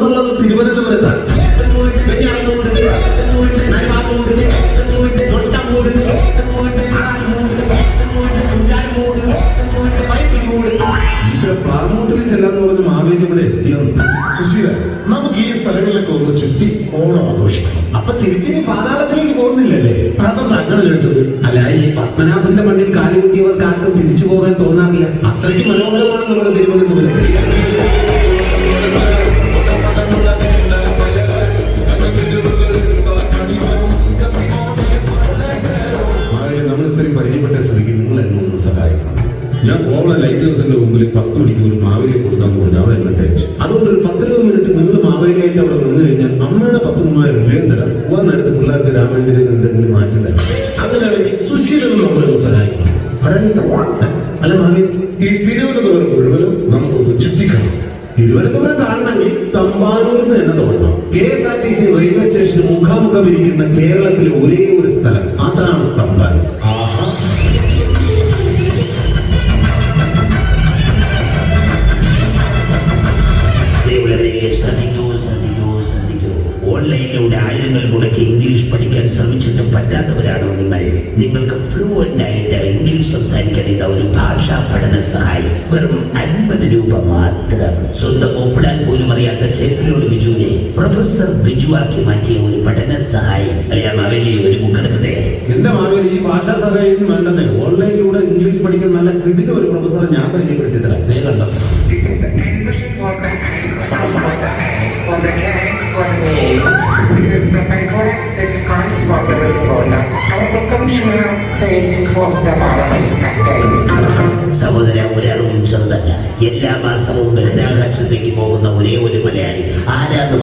മൂടുള്ളത് തിരുവനന്തപുരത്താണ്. പ്ലാമൂട്ടിൽ ചെല്ലാന്ന് പറഞ്ഞ മാവേലി ഇവിടെ എത്തിയെന്ന്. സുശീല, നമുക്ക് ഈ സ്ഥലങ്ങളിലൊക്കെ ഒന്ന് ചുറ്റി ഓണം ആഘോഷിക്കണം. അപ്പൊ തിരിച്ചിനി പാതാളത്തിലേക്ക് പോകുന്നില്ലല്ലേ? അതെന്താ അങ്ങനെ ചോദിച്ചത്? അല്ല, ഈ പത്മനാഭന്റെ മണ്ണിൽ കാലുകുത്തിയവർക്ക് ആർക്കും തിരിച്ചു പോകാൻ തോന്നാറില്ല. അത്രയ്ക്ക് മനോഹരമാണ് നമ്മുടെ തിരുവനന്തപുരം. നമ്മൾ ഇത്രയും പരിചയപ്പെട്ട സ്ഥിതിക്ക് നിങ്ങൾ എന്നെ ഒന്ന് സഹായിക്കണം. ഞാൻ കോവള ലൈറ്റ് ഹൗസിന്റെ മുമ്പിൽ 10 മണിക്ക് ഒരു മാവേലി കൊടുക്കാൻ പറഞ്ഞു. അവൻ എന്നെ തേച്ചു. അതുകൊണ്ട് ഒരു 10-20 മിനിറ്റ് നിങ്ങൾ മാവേലിയായിട്ട് അവിടെ നിന്ന് കഴിഞ്ഞാൽ അമ്മയുടെ 10,000 രൂപയും തരാം. വന്നെടുത്ത് പിള്ളേർക്ക് രാമേന്ദ്രയിൽ എന്തെങ്കിലും മാറ്റി തരാം. അങ്ങനെയാണെങ്കിൽ സുശീലനും നമ്മളെ സഹായിക്കണം. അല്ല മാവേലി, ഈ തിരുവനന്തപുരം മുഴുവനും നമുക്കൊന്ന് ചുറ്റിക്കണം. തിരുവനന്തപുരം കാണണമെങ്കിൽ തമ്പാനൂരിൽ നിന്ന് തന്നെ തുടങ്ങണം. KSRTC റെയിൽവേ സ്റ്റേഷന് മുഖാമുഖം ഇരിക്കുന്ന കേരളത്തിലെ ഒരേ ഒരു സ്ഥലം, അതാണ് തമ്പാനൂർ. ആഹാ, ഓൺലൈനിലൂടെ ആയിരങ്ങൾ മുടക്കി ഇംഗ്ലീഷ് പഠിക്കാൻ ശ്രമിച്ചിട്ടും പറ്റാത്തവരാണോ നിങ്ങൾ? നിങ്ങൾക്ക് ഫ്ലുവന്റ് ആയിട്ട് ഇംഗ്ലീഷ് സംസാരിക്കാൻ ഇതാ ഒരു ഭാഷാ പഠന സഹായി. വെറും 50 രൂപ മാത്രം. സ്വന്തം ഒപ്പിടാൻ പോലും അറിയാത്ത ചേപ്പിലോട് ബിജുവിനെ പ്രൊഫസർ ബിജു ആക്കി മാറ്റിയ ഒരു പഠന സഹായി. അയ്യാ മാവേലി, ഒരു ബുക്കെടുക്കട്ടെ? എന്റെ മാവേലി, ഈ ഭാഷാ സഹായം വേണ്ടതേ. ഓൺലൈനിലൂടെ ഇംഗ്ലീഷ് പഠിക്കുന്ന നല്ല കിടില ഒരു പ്രൊഫസറെ ഞാൻ പരിചയപ്പെടുത്തി തരാം. ദേ കണ്ടോ. This is the Pythagoras sequence for the responders. Our proportional says was the parliament factor. സഹോദര, ഒരാളും ചെറുതല്ല. എല്ലാ മാസവും ബഹിരാകാശത്തേക്ക് പോകുന്ന ഒരേ ഒരു മലയാളി ആരാണ്?